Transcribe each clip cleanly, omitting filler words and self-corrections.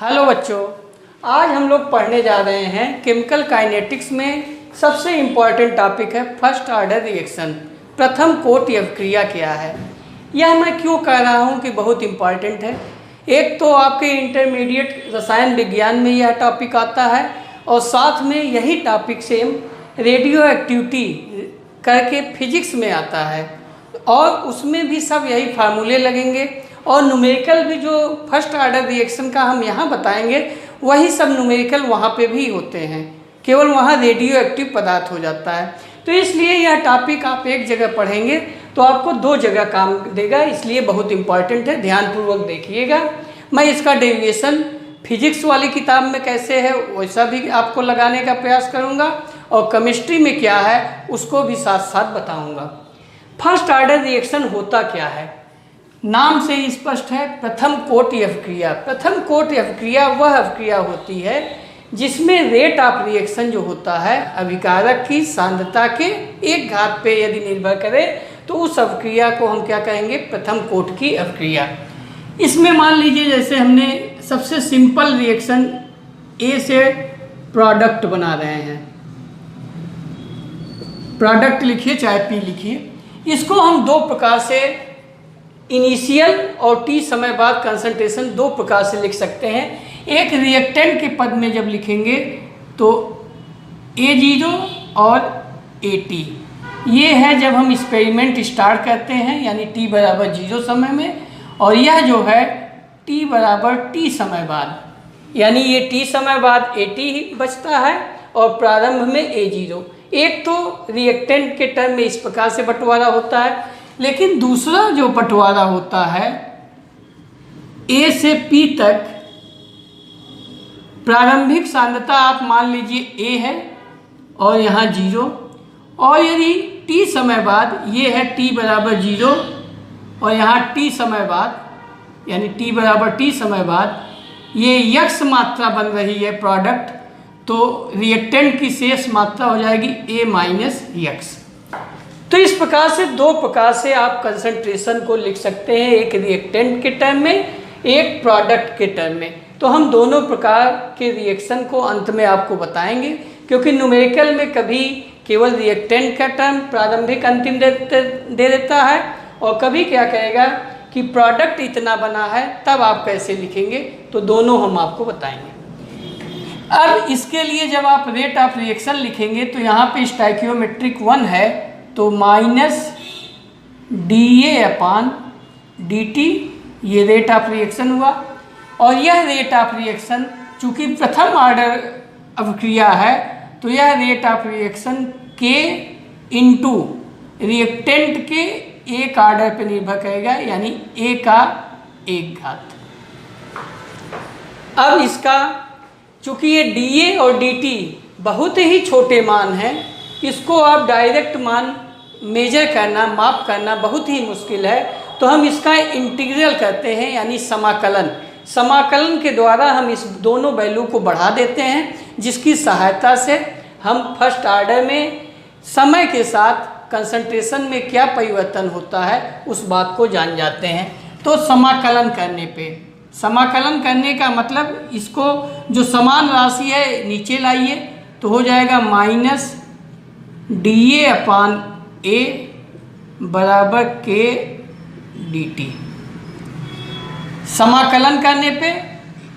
Hello बच्चों, आज हम लोग पढ़ने जा रहे हैं केमिकल काइनेटिक्स में सबसे इम्पॉर्टेंट टॉपिक है फर्स्ट ऑर्डर रिएक्शन। प्रथम कोटि अभिक्रिया क्या है। यह मैं क्यों कह रहा हूँ कि बहुत इम्पॉर्टेंट है। एक तो आपके इंटरमीडिएट रसायन विज्ञान में यह टॉपिक आता है और साथ में यही टॉपिक सेम रेडियो एक्टिविटी करके फिजिक्स में आता है और उसमें भी सब यही फार्मूले लगेंगे और न्यूमेरिकल भी जो फर्स्ट ऑर्डर रिएक्शन का हम यहाँ बताएंगे वही सब न्यूमेरिकल वहाँ पे भी होते हैं, केवल वहाँ रेडियो एक्टिव पदार्थ हो जाता है। तो इसलिए यह टॉपिक आप एक जगह पढ़ेंगे तो आपको दो जगह काम देगा, इसलिए बहुत इम्पॉर्टेंट है। ध्यानपूर्वक देखिएगा। मैं इसका डेरिवेशन फिजिक्स वाली किताब में कैसे है वैसा भी आपको लगाने का प्रयास करूँगा और केमिस्ट्री में क्या है उसको भी साथ साथ बताऊँगा। फर्स्ट ऑर्डर रिएक्शन होता क्या है, नाम से ही स्पष्ट है, प्रथम कोटि अभिक्रिया। प्रथम कोटि अभिक्रिया वह अभिक्रिया होती है जिसमें रेट ऑफ रिएक्शन जो होता है अभिकारक की सांद्रता के एक घात पे यदि निर्भर करे तो उस अभिक्रिया को हम क्या कहेंगे, प्रथम कोटि की अभिक्रिया। इसमें मान लीजिए जैसे हमने सबसे सिंपल रिएक्शन ए से प्रोडक्ट बना रहे हैं, प्रोडक्ट लिखिए चाहे पी लिखिए। इसको हम दो प्रकार से इनिशियल और टी समय बाद कंसंट्रेशन दो प्रकार से लिख सकते हैं। एक रिएक्टेंट के पद में जब लिखेंगे तो A0 और AT, ये है जब हम एक्सपेरिमेंट स्टार्ट करते हैं यानी t बराबर 0 समय में, और यह जो है t बराबर t समय बाद यानी ये t समय बाद AT ही बचता है और प्रारंभ में A0। एक तो रिएक्टेंट के टर्म में इस प्रकार से बंटवारा होता है, लेकिन दूसरा जो बंटवारा होता है A से P तक प्रारंभिक सांद्रता आप मान लीजिए A है और यहाँ 0, और यदि T समय बाद ये है T बराबर 0 और यहाँ T समय बाद यानी T बराबर T समय बाद ये यक्स मात्रा बन रही है प्रोडक्ट, तो रिएक्टेंट की शेष मात्रा हो जाएगी A माइनस यक्स। तो इस प्रकार से दो प्रकार से आप कंसंट्रेशन को लिख सकते हैं, एक रिएक्टेंट के टर्म में एक प्रोडक्ट के टर्म में। तो हम दोनों प्रकार के रिएक्शन को अंत में आपको बताएंगे, क्योंकि न्यूमेरिकल में कभी केवल रिएक्टेंट का टर्म प्रारंभिक अंतिम दे देता है और कभी क्या कहेगा कि प्रोडक्ट इतना बना है, तब आप कैसे लिखेंगे, तो दोनों हम आपको बताएंगे। अब इसके लिए जब आप रेट ऑफ रिएक्शन लिखेंगे तो यहाँ पे स्टोइकियोमेट्रिक 1 है तो माइनस dA/dt ये रेट ऑफ रिएक्शन हुआ, और यह रेट ऑफ रिएक्शन चूँकि प्रथम ऑर्डर अभिक्रिया है तो यह rate of reaction K into reactant के एक ऑर्डर पे निर्भर करेगा यानी A का एक घात। अब इसका चूँकि ये dA और dt बहुत ही छोटे मान हैं, इसको आप डायरेक्ट मान मेजर करना, माप करना बहुत ही मुश्किल है, तो हम इसका इंटीग्रल करते हैं यानी समाकलन। समाकलन के द्वारा हम इस दोनों वैल्यू को बढ़ा देते हैं, जिसकी सहायता से हम फर्स्ट ऑर्डर में समय के साथ कंसंट्रेशन में क्या परिवर्तन होता है उस बात को जान जाते हैं। तो समाकलन करने पे, समाकलन करने का मतलब इसको जो समान राशि है नीचे लाइए तो हो जाएगा माइनस dA/A बराबर K dt। समाकलन करने पे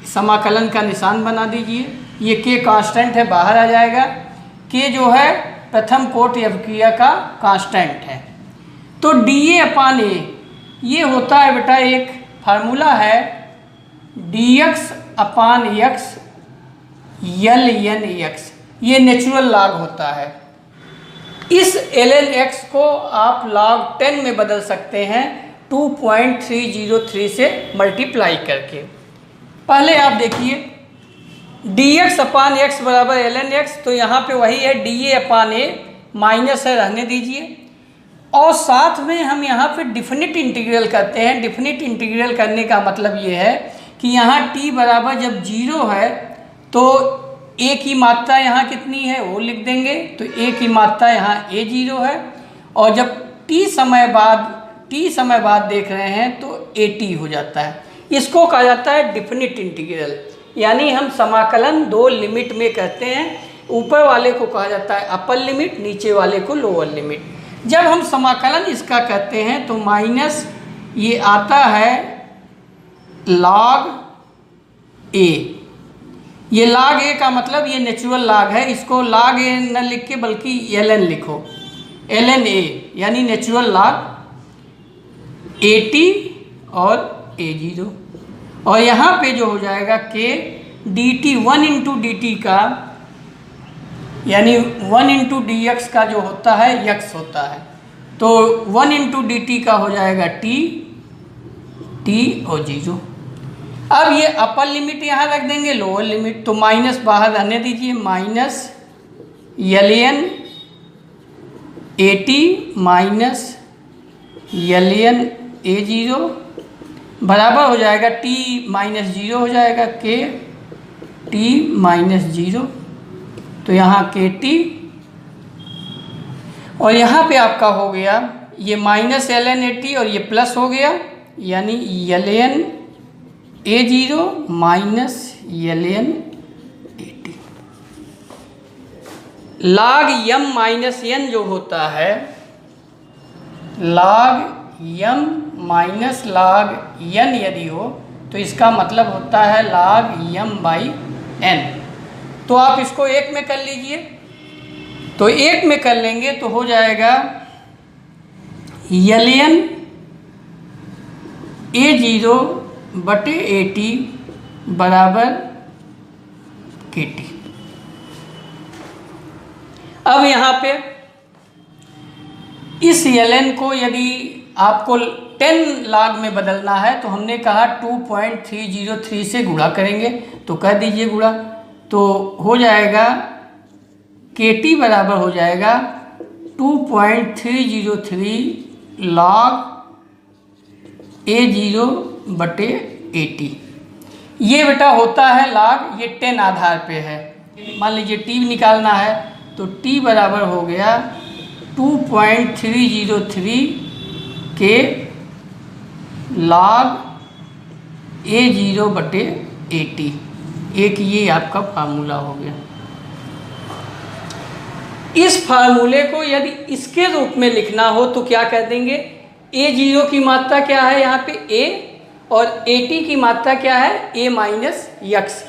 समाकलन का निशान बना दीजिए, ये K कांस्टेंट है बाहर आ जाएगा, K जो है प्रथम कोटि अभिक्रिया का कांस्टेंट है। तो dA/A ये होता है बेटा, एक फार्मूला है dx/x ln(x), ये नेचुरल लॉग होता है। इस ln(x) को आप log 10 में बदल सकते हैं 2.303 से मल्टीप्लाई करके। पहले आप देखिए dx/x बराबर ln(x), तो यहाँ पे वही है dA/A माइनस है, रहने दीजिए, और साथ में हम यहाँ पे डिफिनिट इंटीग्रल करते हैं। डिफिनिट इंटीग्रल करने का मतलब ये है कि यहाँ t बराबर जब 0 है तो a की मात्रा यहाँ कितनी है वो लिख देंगे, तो a की मात्रा यहाँ A0 है, और जब t समय बाद देख रहे हैं तो AT हो जाता है। इसको कहा जाता है डिफिनिट इंटीग्रल। यानी हम समाकलन दो लिमिट में करते हैं। ऊपर वाले को कहा जाता है अपर लिमिट, नीचे वाले को लोअर लिमिट। जब हम समाकलन इसका करते हैं तो माइनस ये आता है log a। ये log a का मतलब ये नेचुरल log है, इसको log a न लिख के बल्कि ln लिखो, ln a यानी नेचुरल log at और a0। और यहाँ पे जो हो जाएगा k dt 1 into D T का यानी 1 इंटू डी एक्स का जो होता है यक्स होता है, तो 1 इंटू डी टी का हो जाएगा t और 0। अब ये अपर लिमिट यहाँ रख देंगे, लोअर लिमिट, तो माइनस बाहर रहने दीजिए, minus ln at minus ln a0 बराबर हो जाएगा t माइनस 0 हो जाएगा k t माइनस 0, तो यहाँ के टी और यहाँ पे आपका हो गया ये माइनस ln at और ये प्लस हो गया यानी ln a0 minus ln at। log m minus n जो होता है, log m minus log n यदि हो तो इसका मतलब होता है log m बाई n। तो आप इसको एक में कर लीजिए, तो एक में कर लेंगे तो हो जाएगा ln a0 बटे at बराबर kt। अब यहाँ पे इस ln को यदि आपको 10 log में बदलना है तो हमने कहा 2303 से गुणा करेंगे, तो कर दीजिए गुणा, तो हो जाएगा kt बराबर हो जाएगा 2303 log a0 बटे at। ये बेटा होता है log, ये 10 आधार पे है। मान लीजिए t निकालना है तो t बराबर हो गया 2303 के log a0 बटे at। एक ये आपका फार्मूला हो गया। इस फार्मूले को यदि इसके रूप में लिखना हो तो क्या कर देंगे, a0 की मात्रा क्या है यहाँ पे a और at की मात्रा क्या है a माइनस यक्स।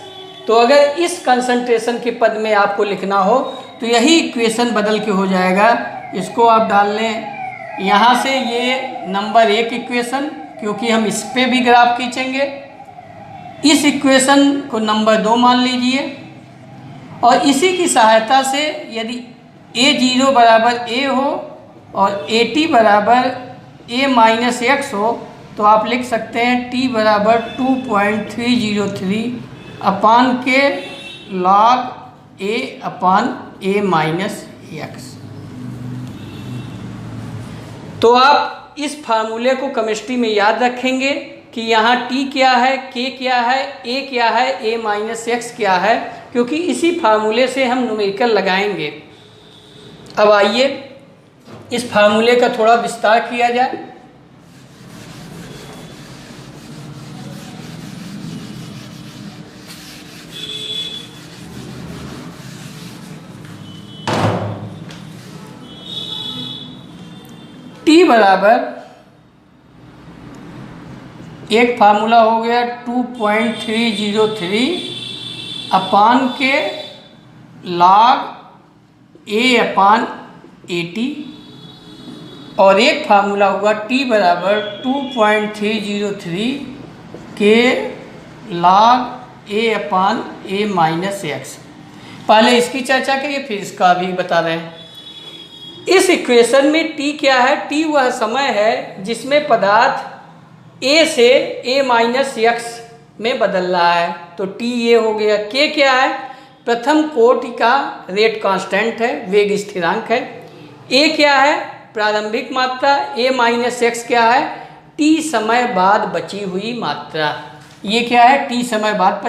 तो अगर इस कंसंट्रेशन के पद में आपको लिखना हो तो यही इक्वेशन बदल के हो जाएगा। इसको आप डाल लें यहाँ से, ये नंबर 1 इक्वेशन, क्योंकि हम इस पे भी ग्राफ खींचेंगे। इस इक्वेशन को नंबर 2 मान लीजिए और इसी की सहायता से यदि a0 बराबर a हो और at बराबर a माइनस एक्स हो तो आप लिख सकते हैं t बराबर 2303 अपान के log a upon a minus x. तो आप इस फार्मूले को केमिस्ट्री में याद रखेंगे कि यहाँ t क्या है, k क्या है, a क्या है, a माइनस एक्स क्या है, क्योंकि इसी फार्मूले से हम न्यूमेरिकल लगाएंगे। अब आइए इस फार्मूले का थोड़ा विस्तार किया जाए। t बराबर एक फार्मूला हो गया 2303 अपान के log a अपान at और एक फार्मूला हुआ t बराबर 2303 के log a upon a minus x. पहले इसकी चर्चा करिए फिर इसका भी बता रहे हैं। इस इक्वेशन में t क्या है, t वह समय है जिसमें पदार्थ a से a माइनस एक्स में बदल रहा है, तो t ये हो गया। k क्या है, प्रथम कोटि का रेट कांस्टेंट है, वेग स्थिरांक है। a क्या है, प्रारंभिक मात्रा। a माइनस एक्स क्या है, t समय बाद बची हुई मात्रा। ये क्या है, t समय बाद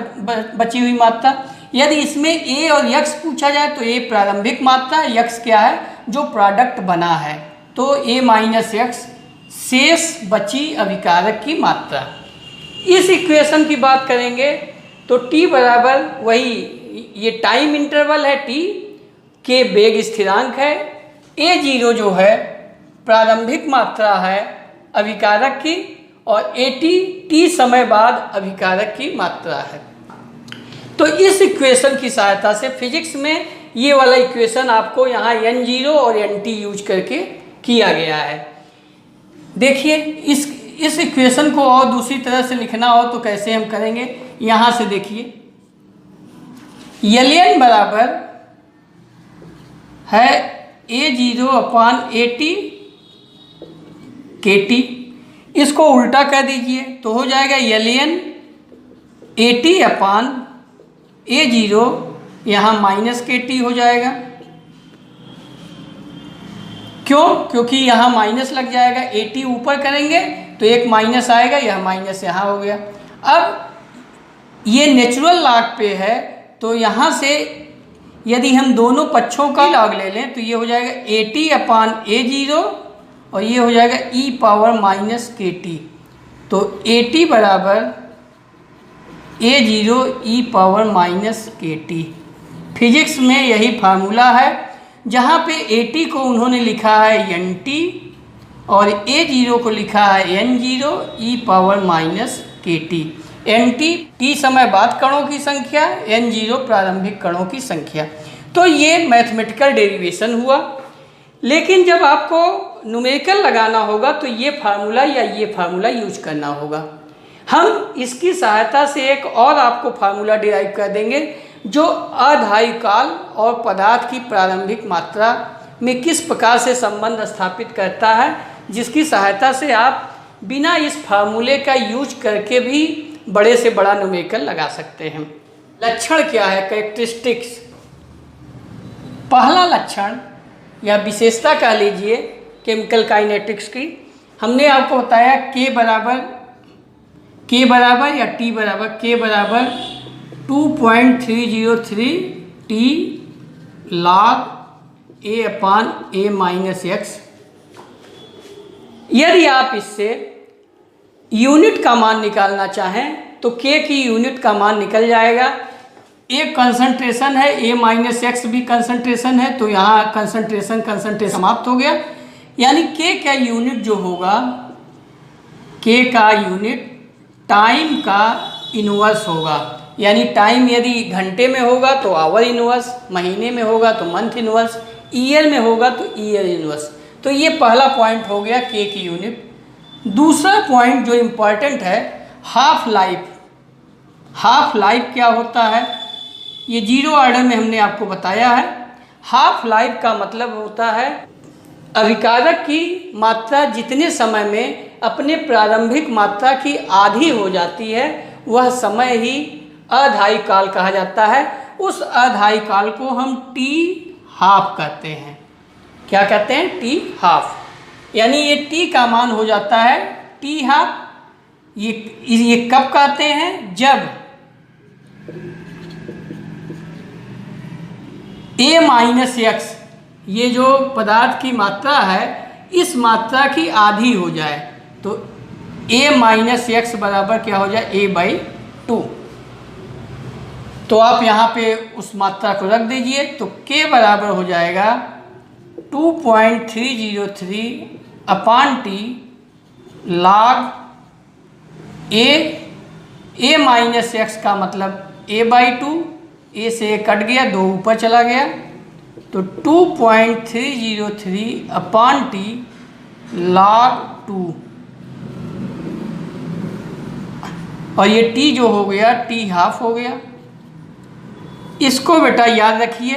बची हुई मात्रा। यदि इसमें a और x पूछा जाए तो a प्रारंभिक मात्रा, x क्या है जो प्रोडक्ट बना है, तो a माइनस एक्स शेष बची अभिकारक की मात्रा। इस इक्वेशन की बात करेंगे तो t बराबर वही, ये टाइम इंटरवल है t, के वेग स्थिरांक है, a0 जो है प्रारंभिक मात्रा है अभिकारक की, और at t समय बाद अभिकारक की मात्रा है। तो इस इक्वेशन की सहायता से फिजिक्स में ये वाला इक्वेशन आपको यहाँ n0 और nt यूज करके किया गया है। देखिए इस इक्वेशन को और दूसरी तरह से लिखना हो तो कैसे हम करेंगे, यहाँ से देखिए Ln बराबर है a0 अपान at kt, इसको उल्टा कर दीजिए तो हो जाएगा Ln at अपान a0, यहाँ माइनस kt हो जाएगा। क्यों? क्योंकि यहाँ माइनस लग जाएगा, at ऊपर करेंगे तो एक माइनस आएगा, यह माइनस यहाँ हो गया। अब ये नेचुरल लॉग पे है तो यहाँ से यदि हम दोनों पक्षों का लॉग ले लें तो ये हो जाएगा at अपान a0 और ये हो जाएगा e पावर माइनस kt। तो at बराबर a0 e power minus kt। Physics में यही फार्मूला है, जहाँ पे at को उन्होंने लिखा है nt और a0 को लिखा है n0 e power minus kt। nt t समय बाद कणों की संख्या, n0 प्रारंभिक कणों की संख्या। तो ये मैथमेटिकल डेरिवेशन हुआ। लेकिन जब आपको न्यूमेरिकल लगाना होगा तो ये फार्मूला या ये फार्मूला यूज करना होगा। हम इसकी सहायता से एक और आपको फार्मूला डिराइव कर देंगे जो अधायु काल और पदार्थ की प्रारंभिक मात्रा में किस प्रकार से संबंध स्थापित करता है, जिसकी सहायता से आप बिना इस फार्मूले का यूज करके भी बड़े से बड़ा न्यूमेरिकल लगा सकते हैं। लक्षण क्या है, कैरेक्टरिस्टिक्स। पहला लक्षण या विशेषता कह लीजिए केमिकल काइनेटिक्स की, हमने आपको बताया k बराबर या t बराबर, k बराबर 2.303 t log a upon a minus x। यदि आप इससे यूनिट का मान निकालना चाहें तो k की यूनिट का मान निकल जाएगा। एक कंसंट्रेशन है, a माइनस एक्स भी कंसंट्रेशन है, तो यहाँ कंसंट्रेशन समाप्त हो गया। यानी k का यूनिट जो होगा, k का यूनिट टाइम का इनवर्स होगा। यानी टाइम यदि घंटे में होगा तो आवर इनवर्स, महीने में होगा तो मंथ इनवर्स, ईयर में होगा तो ईयर इनवर्स। तो ये पहला पॉइंट हो गया k की यूनिट। दूसरा पॉइंट जो इम्पॉर्टेंट है, हाफ लाइफ। हाफ लाइफ क्या होता है, ये जीरो ऑर्डर में हमने आपको बताया है। हाफ लाइफ का मतलब होता है अभिकारक की मात्रा जितने समय में अपने प्रारंभिक मात्रा की आधी हो जाती है वह समय ही अधायु काल कहा जाता है। उस अधायु काल को हम टी हाफ कहते हैं। क्या कहते हैं? T half. यानी ये टी का मान हो जाता है टी हाफ। ये कब कहते हैं? जब a माइनस एक्स, ये जो पदार्थ की मात्रा है, इस मात्रा की आधी हो जाए तो a माइनस एक्स बराबर क्या हो जाए? a/2। तो आप यहाँ पे उस मात्रा को रख दीजिए तो k बराबर हो जाएगा 2.303 upon t log a minus x का मतलब a/2, a से a कट गया, 2 ऊपर चला गया, तो 2.303 अपान टी log 2। और ये t जो हो गया t हाफ हो गया। इसको बेटा याद रखिए,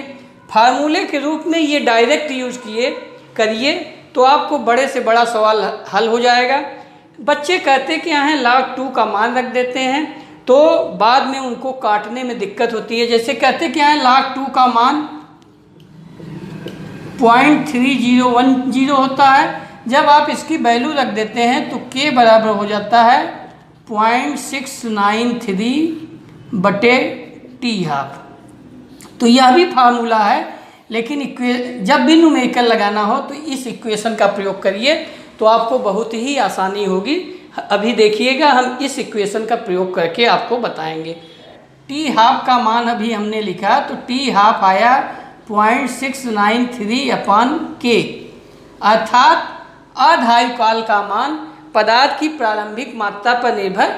फार्मूले के रूप में ये डायरेक्ट यूज करिए तो आपको बड़े से बड़ा सवाल हल हो जाएगा। बच्चे कहते कि यहाँ log 2 का मान रख देते हैं तो बाद में उनको काटने में दिक्कत होती है। जैसे कहते कि यहाँ log 2 का मान 0.3010 होता है, जब आप इसकी वैल्यू रख देते हैं तो k बराबर हो जाता है 0.693/t हाफ। तो यह भी फार्मूला है, लेकिन जब भी न्यूमेरिकल लगाना हो तो इस इक्वेशन का प्रयोग करिए तो आपको बहुत ही आसानी होगी। अभी देखिएगा हम इस इक्वेशन का प्रयोग करके आपको बताएंगे। टी हाफ का मान अभी हमने लिखा, तो टी हाफ आया 0.693 अपन के, अर्थात अधायु काल का मान पदार्थ की प्रारंभिक मात्रा पर निर्भर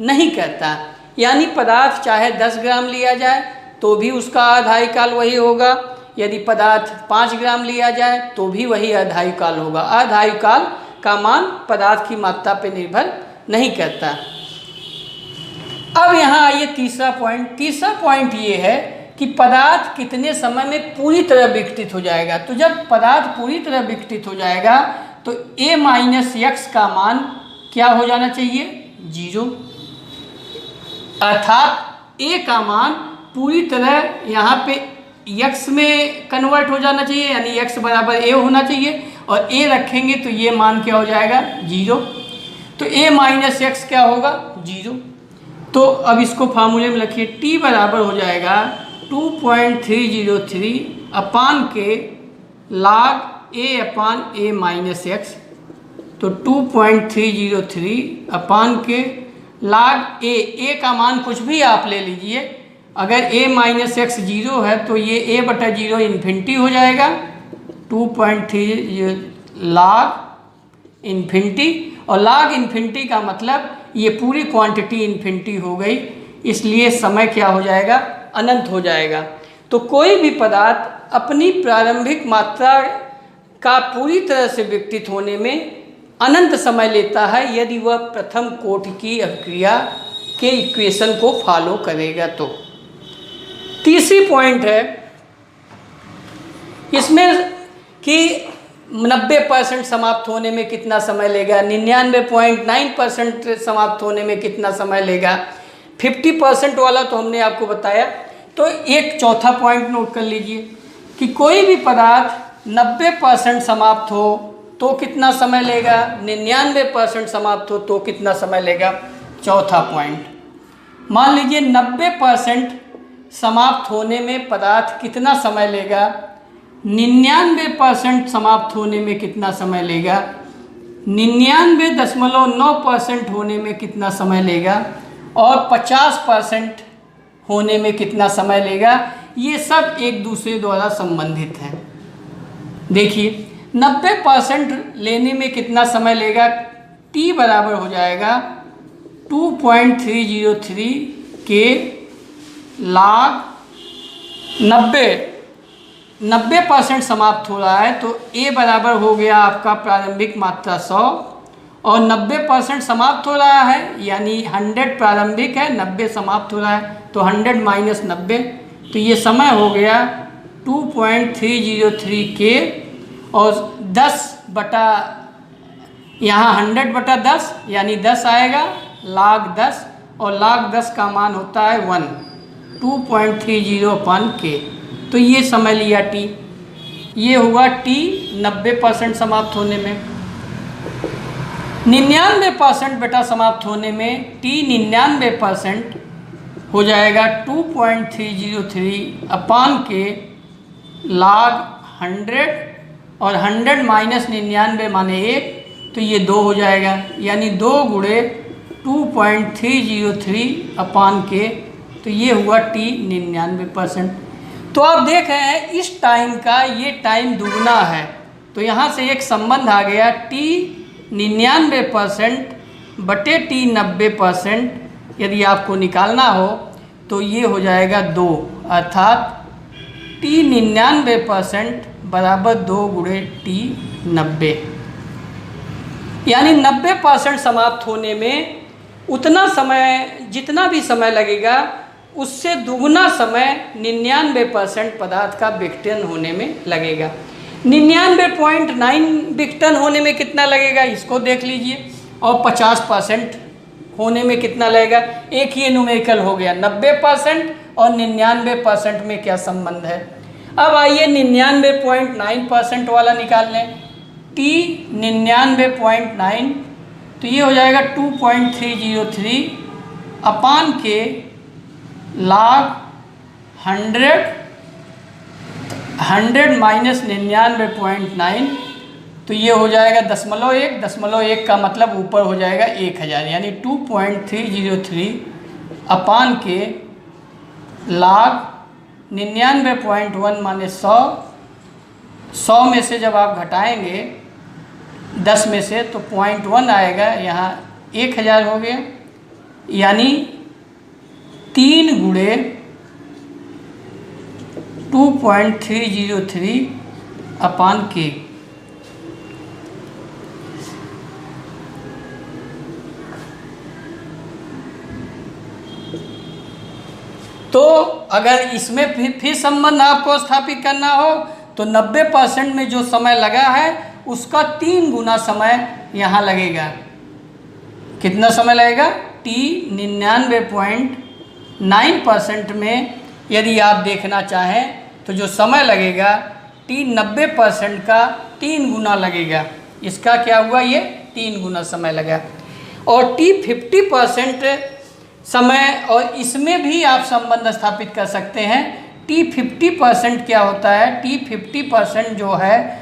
नहीं करता। यानी पदार्थ चाहे 10 ग्राम लिया जाए तो भी उसका अधायु काल वही होगा, यदि पदार्थ 5 ग्राम लिया जाए तो भी वही अधायु काल होगा। अधायु काल का मान पदार्थ की मात्रा पर निर्भर नहीं करता। अब यहाँ आइए तीसरा पॉइंट। तीसरा पॉइंट ये है कि पदार्थ कितने समय में पूरी तरह विघटित हो जाएगा। तो जब पदार्थ पूरी तरह विघटित हो जाएगा तो a माइनस एक्स का मान क्या हो जाना चाहिए, 0, अर्थात a का मान पूरी तरह यहाँ पे x में कन्वर्ट हो जाना चाहिए, यानी x बराबर a होना चाहिए, और a रखेंगे तो ये मान क्या हो जाएगा, 0। तो a माइनस एक्स क्या होगा, 0। तो अब इसको फार्मूले में लिखिए, t बराबर हो जाएगा 2.303 अपान के log a upon a minus x. तो 2.303 अपान के log a का मान कुछ भी आप ले लीजिए, अगर a माइनस एक्स 0 है तो ये a बटा 0 इन्फिनिटी हो जाएगा, 2.3 log इन्फिनिटी, और log इन्फिनिटी का मतलब ये पूरी क्वांटिटी इन्फिनिटी हो गई, इसलिए समय क्या हो जाएगा, अनंत हो जाएगा। तो कोई भी पदार्थ अपनी प्रारंभिक मात्रा का पूरी तरह से विघटित होने में अनंत समय लेता है यदि वह प्रथम कोटि की अभिक्रिया के इक्वेशन को फॉलो करेगा। तो तीसरी पॉइंट है इसमें कि 90% समाप्त होने में कितना समय लेगा, 99.9% समाप्त होने में कितना समय लेगा, 50% वाला तो हमने आपको बताया। तो एक चौथा पॉइंट नोट कर लीजिए कि कोई भी पदार्थ 90% समाप्त हो तो कितना समय लेगा, 99% समाप्त हो तो कितना समय लेगा। चौथा पॉइंट, मान लीजिए 90% समाप्त होने में पदार्थ कितना समय लेगा, 99% समाप्त होने में कितना समय लेगा, 99.9% होने में कितना समय लेगा, और 50% होने में कितना समय लेगा। ये सब एक दूसरे द्वारा संबंधित हैं। देखिए 90% लेने में कितना समय लेगा, t बराबर हो जाएगा 2.303 के log 90% समाप्त हो रहा है, तो a बराबर हो गया आपका प्रारंभिक मात्रा 100, और 90% समाप्त हो रहा है यानी 100 प्रारंभिक है, 90 समाप्त हो रहा है, तो 100 माइनस 90, तो ये समय हो गया 2.303 के, और 10 बटा यहाँ 100 बटा 10 यानी 10 आएगा, log 10, और log 10 का मान होता है 1, 2.30 अपन के। तो ये समय लिया t, ये हुआ t 90% समाप्त होने में। 99% बेटा समाप्त होने में t 99% हो जाएगा 2.303 अपान के log 100, और 100 माइनस 99 माने 1, तो ये 2 हो जाएगा, यानी 2 गुणे 2.303 अपान के, तो ये हुआ t 99%। तो आप देख रहे हैं इस टाइम का ये टाइम दुगना है, तो यहाँ से एक संबंध आ गया, t 99% बटे t 90% यदि आपको निकालना हो तो ये हो जाएगा 2, अर्थात t 99% बराबर 2 गुणे t 90, यानी 90% समाप्त होने में उतना समय, जितना भी समय लगेगा उससे दुगना समय 99% पदार्थ का विघटन होने में लगेगा। 99.9 विघटन होने में कितना लगेगा इसको देख लीजिए, और 50% होने में कितना लगेगा। एक ही न्यूमेरिकल हो गया, 90% और 99% में क्या संबंध है। अब आइए 99.9% वाला निकाल लें, t 99.9, तो ये हो जाएगा 2.303 अपान के log 100 माइनस 99.9, तो ये हो जाएगा 0.1, 0.1 का मतलब ऊपर हो जाएगा 1000, यानी 2.303 अपान के log 99.1 माने 100 में से जब आप घटाएंगे 10 में से तो 0.1 आएगा, यहाँ 1000 हो गया, यानी 3 गुणे 2.303/k। तो अगर इसमें फिर संबंध आपको स्थापित करना हो तो 90% में जो समय लगा है उसका 3 गुना समय यहाँ लगेगा। कितना समय लगेगा? t 99.9% में यदि आप देखना चाहें तो जो समय लगेगा t 90% का 3 गुना लगेगा। इसका क्या हुआ? ये 3 गुना समय लगा। और t 50% समय, और इसमें भी आप संबंध स्थापित कर सकते हैं। t 50% क्या होता है? t 50% जो है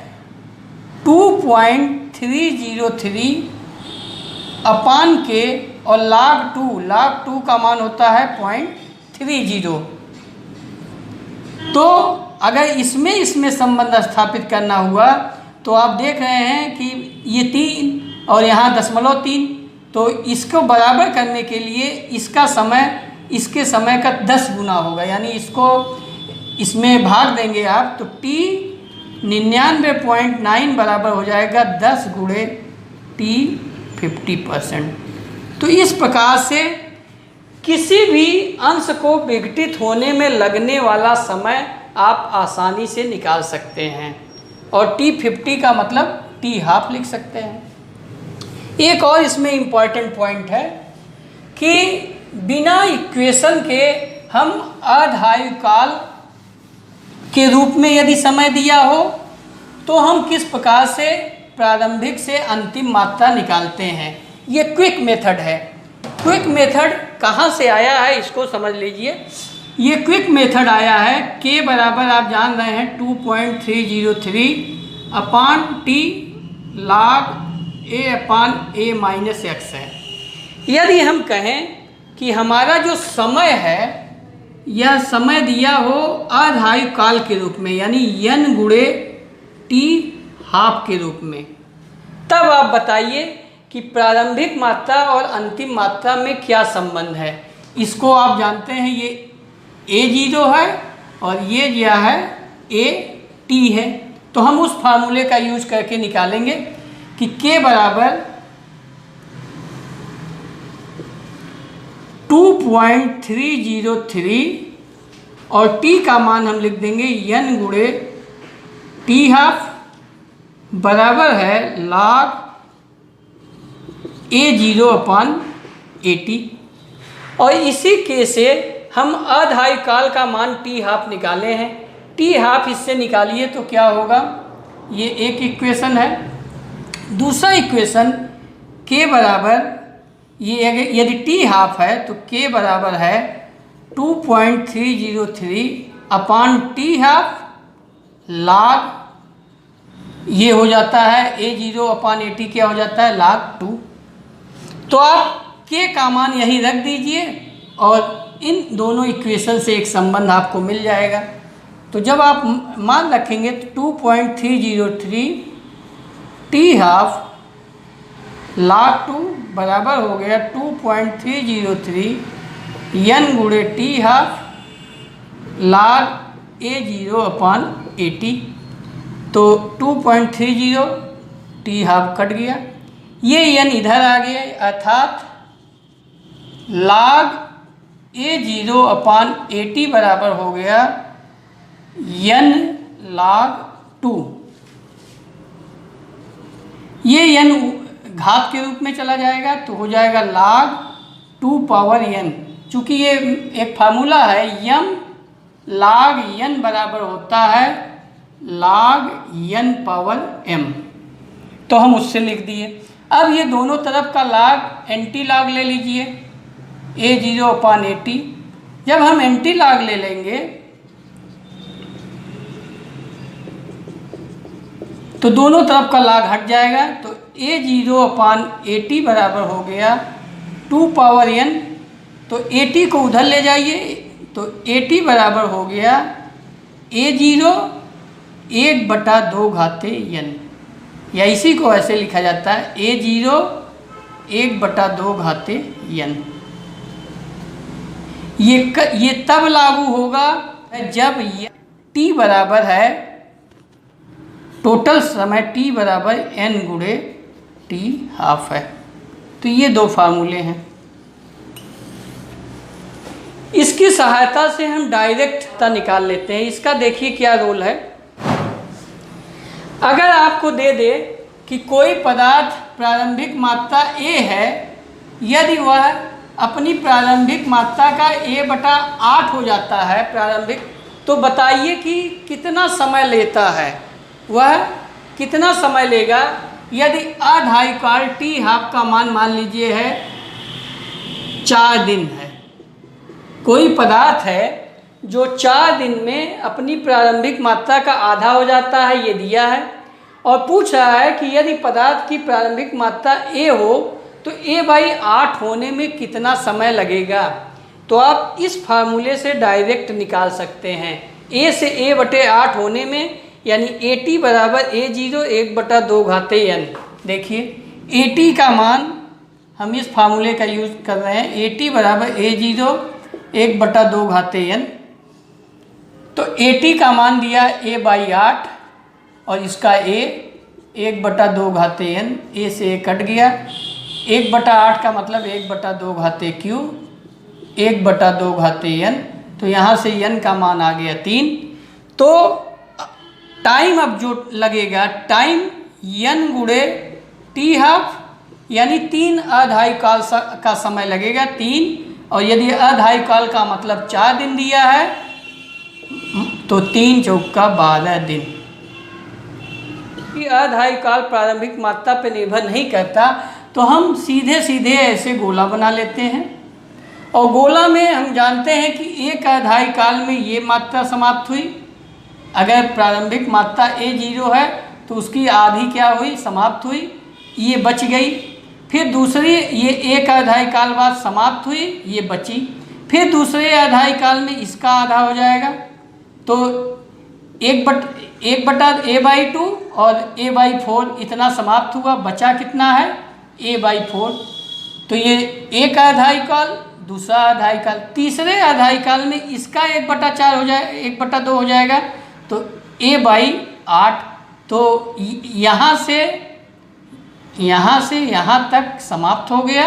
2.303/k और log 2 का मान होता है 0.30। तो अगर इसमें संबंध स्थापित करना हुआ तो आप देख रहे हैं कि ये 3 और यहाँ 0.3, तो इसको बराबर करने के लिए इसका समय इसके समय का 10 गुना होगा, यानी इसको इसमें भाग देंगे आप तो t 99.9 बराबर हो जाएगा 10 गुणे t 50%। तो इस प्रकार से किसी भी अंश को विघटित होने में लगने वाला समय आप आसानी से निकाल सकते हैं, और t 50 का मतलब t हाफ लिख सकते हैं। एक और इसमें इम्पॉर्टेंट पॉइंट है कि बिना इक्वेशन के हम अर्धायुकाल के रूप में यदि समय दिया हो तो हम किस प्रकार से प्रारंभिक से अंतिम मात्रा निकालते हैं। ये क्विक मेथड है। क्विक मेथड कहाँ से आया है इसको समझ लीजिए। ये क्विक मेथड आया है k बराबर आप जान रहे हैं 2.303/t log a/a-x है। यदि हम कहें कि हमारा जो समय है यह समय दिया हो अर्धायुकाल के रूप में, यानी n गुणे t हाफ के रूप में, तब आप बताइए कि प्रारंभिक मात्रा और अंतिम मात्रा में क्या संबंध है। इसको आप जानते हैं ये a0 है और ये क्या है at है। तो हम उस फार्मूले का यूज करके निकालेंगे कि k बराबर 2.303 और t का मान हम लिख देंगे n गुणे t हाफ बराबर है log a0/at। और इसी के से हम अर्धायुकाल का मान t हाफ निकाले हैं। t हाफ इससे निकालिए तो क्या होगा? ये एक इक्वेशन है। दूसरा इक्वेशन k बराबर, ये यदि t हाफ है तो k बराबर है 2.303/t हाफ log, ये हो जाता है a0/at क्या हो जाता है log 2। तो आप k का मान यहीं रख दीजिए और इन दोनों इक्वेशन से एक संबंध आपको मिल जाएगा। तो जब आप मान रखेंगे तो 2.303 t हाफ log 2 बराबर हो गया 2.303 n गुणे t हाफ log a0/at। तो 2.30 t हाफ कट गया, ये n इधर आ गया, अर्थात log a0/at बराबर हो गया n log 2। ये n घात के रूप में चला जाएगा तो हो जाएगा log 2 पावर n। चूँकि ये एक फार्मूला है, m log n बराबर होता है log n पावर m, तो हम उससे लिख दिए। अब ये दोनों तरफ का log एंटी log ले लीजिए a0/at। जब हम एंटी log ले लेंगे तो दोनों तरफ का log हट जाएगा, तो a0/at बराबर हो गया 2 पावर n। तो at को उधर ले जाइए तो AT बराबर हो गया A0 1/2 घाते n, या इसी को ऐसे लिखा जाता है A0 1/2 घाते n। ये तब लागू होगा जब t बराबर है, टोटल समय t बराबर n गुणे t हाफ है। तो ये दो फार्मूले हैं। इसकी सहायता से हम डायरेक्टता निकाल लेते हैं। इसका देखिए क्या रोल है। अगर आपको दे दे कि कोई पदार्थ प्रारंभिक मात्रा A है, यदि वह अपनी प्रारंभिक मात्रा का A/8 हो जाता है प्रारंभिक, तो बताइए कि कितना समय लेता है, वह कितना समय लेगा। यदि अढ़ाई काल t हाफ का मान लीजिए है 4 दिन है। कोई पदार्थ है जो 4 दिन में अपनी प्रारंभिक मात्रा का आधा हो जाता है, ये दिया है, और पूछ रहा है कि यदि पदार्थ की प्रारंभिक मात्रा A हो तो A/8 होने में कितना समय लगेगा। तो आप इस फार्मूले से डायरेक्ट निकाल सकते हैं। A से A/8 होने में, यानी AT बराबर A0 1/2 घाते n। देखिए AT का मान हम इस फार्मूले का यूज कर रहे हैं, AT बराबर A0 1/2 घाते n। तो AT का मान दिया A/8 और इसका A 1/2 घाते n। A से A कट गया, 1/8 का मतलब 1/2 घाते Q 1/2 घाते n। तो यहाँ से n का मान आ गया 3। तो टाइम अब जो लगेगा, टाइम n गुणे t हाफ, यानी 3 अढ़ाई काल का समय लगेगा 3। और यदि अढ़ाई काल का मतलब 4 दिन दिया है तो 3 चौका 12 दिन। अढ़ाई काल प्रारंभिक मात्रा पर निर्भर नहीं करता, तो हम सीधे सीधे ऐसे गोला बना लेते हैं। और गोला में हम जानते हैं कि एक अढ़ाई काल में ये मात्रा समाप्त हुई। अगर प्रारंभिक मात्रा A0 है तो उसकी आधी क्या हुई, समाप्त हुई, ये बच गई। फिर दूसरी ये एक अढ़ाई काल बाद समाप्त हुई, ये बची। फिर दूसरे अढ़ाई काल में इसका आधा हो जाएगा, तो 1/A/2 और A/4 इतना समाप्त हुआ। बचा कितना है, A/4। तो ये एक अढ़ाई काल, दूसरा अढ़ाई काल, तीसरे अढ़ाई काल में इसका 1/4 हो जाए 1/2 हो जाएगा, तो A/8। तो यहाँ से यहाँ तक समाप्त हो गया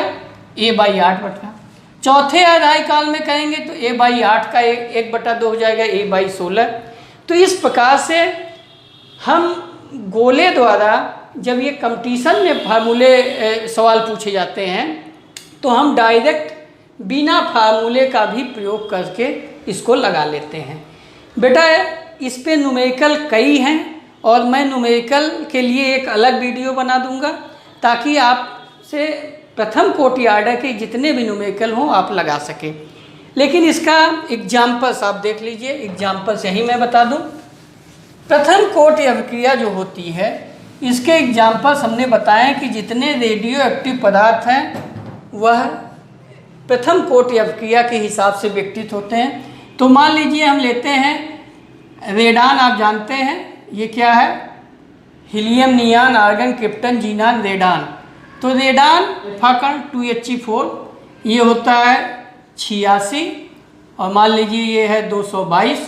A/8 बटा। चौथे अढ़ाई काल में करेंगे तो A/8 का 1/2 हो जाएगा A/16। तो इस प्रकार से हम गोले द्वारा, जब ये कंपटीशन में फार्मूले सवाल पूछे जाते हैं, तो हम डायरेक्ट बिना फार्मूले का भी प्रयोग करके इसको लगा लेते हैं। बेटा इस पे न्यूमेरिकल कई हैं, और मैं न्यूमेरिकल के लिए एक अलग वीडियो बना दूंगा, ताकि आपसे प्रथम कोटि आर्डर के जितने भी न्यूमेरिकल हों आप लगा सकें। लेकिन इसका एग्जाम्पल्स आप देख लीजिए। एग्जाम्पल्स यही मैं बता दूं। प्रथम कोटि अभिक्रिया जो होती है, इसके एग्जाम्पल्स हमने बताए कि जितने रेडियो एक्टिव पदार्थ हैं वह प्रथम कोटि अभिक्रिया के हिसाब से विघटित होते हैं। तो मान लीजिए हम लेते हैं रेडान। आप जानते हैं ये क्या है, helium, नियान, argon, krypton, xenon, radon. तो रेडान फाकन 2He4 ये होता है 86, और मान लीजिए ये है 222,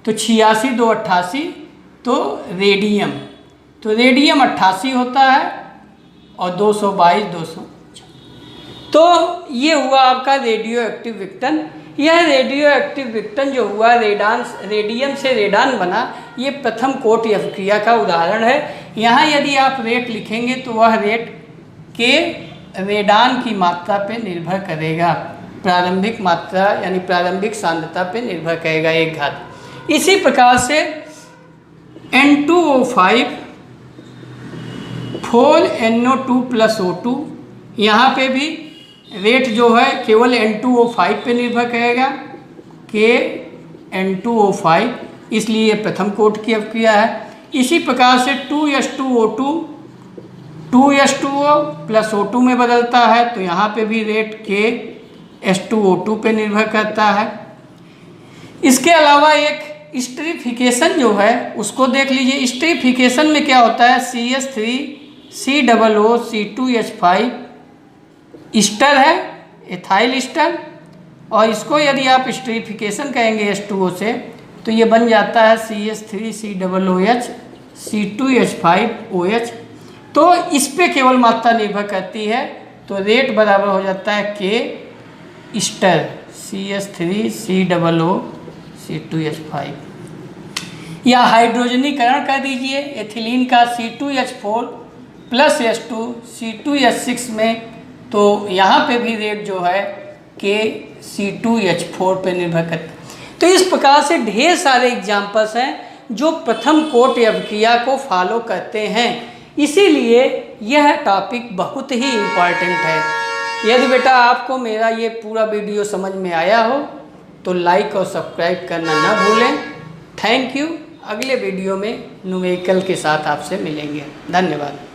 तो 86 2 88, तो रेडियम 88 होता है, और 222 200। तो ये हुआ आपका रेडियो एक्टिव विघटन। यह रेडियो एक्टिव विघटन जो हुआ रेडियम से रेडान बना, ये प्रथम कोटि अभिक्रिया का उदाहरण है। यहाँ यदि आप रेट लिखेंगे तो वह रेट के रेडान की मात्रा पे निर्भर करेगा, प्रारंभिक मात्रा यानी प्रारंभिक सांद्रता पे निर्भर करेगा 1 घात। इसी प्रकार से N2O5 4NO2 + O2, यहाँ पे भी रेट जो है केवल N2O5 पे निर्भर करेगा, के N2O5, इसलिए प्रथम कोटि की अभिक्रिया है। इसी प्रकार से 2H2O2 2H2O + O2 में बदलता है, तो यहाँ पे भी रेट के H2O2 पे निर्भर करता है। इसके अलावा एक स्टरीफिकेशन जो है उसको देख लीजिए। स्टरीफिकेशन में क्या होता है, CH3COO C2H5 ईस्टर है, एथाइल ईस्टर, और इसको यदि आप स्टरीफिकेशन कहेंगे H2O से तो ये बन जाता है CH3COOH C2H5OH। तो इस पे केवल मात्रा निर्भर करती है, तो रेट बराबर हो जाता है K ईस्टर CH3COO C2H5, या हाइड्रोजनीकरण कर दीजिए एथिलीन का C2H4 प्लस H2 C2H6 में, तो यहाँ पे भी रेट जो है K C2H4 पे निर्भर करता है। तो इस प्रकार से ढेर सारे एग्जाम्पल्स हैं जो प्रथम कोट अभिक्रिया को फॉलो करते हैं, इसीलिए यह टॉपिक बहुत ही इम्पॉर्टेंट है। यदि बेटा आपको मेरा ये पूरा वीडियो समझ में आया हो तो लाइक और सब्सक्राइब करना ना भूलें। Thank you. अगले वीडियो में न्यूमेरिकल के साथ आपसे मिलेंगे। धन्यवाद।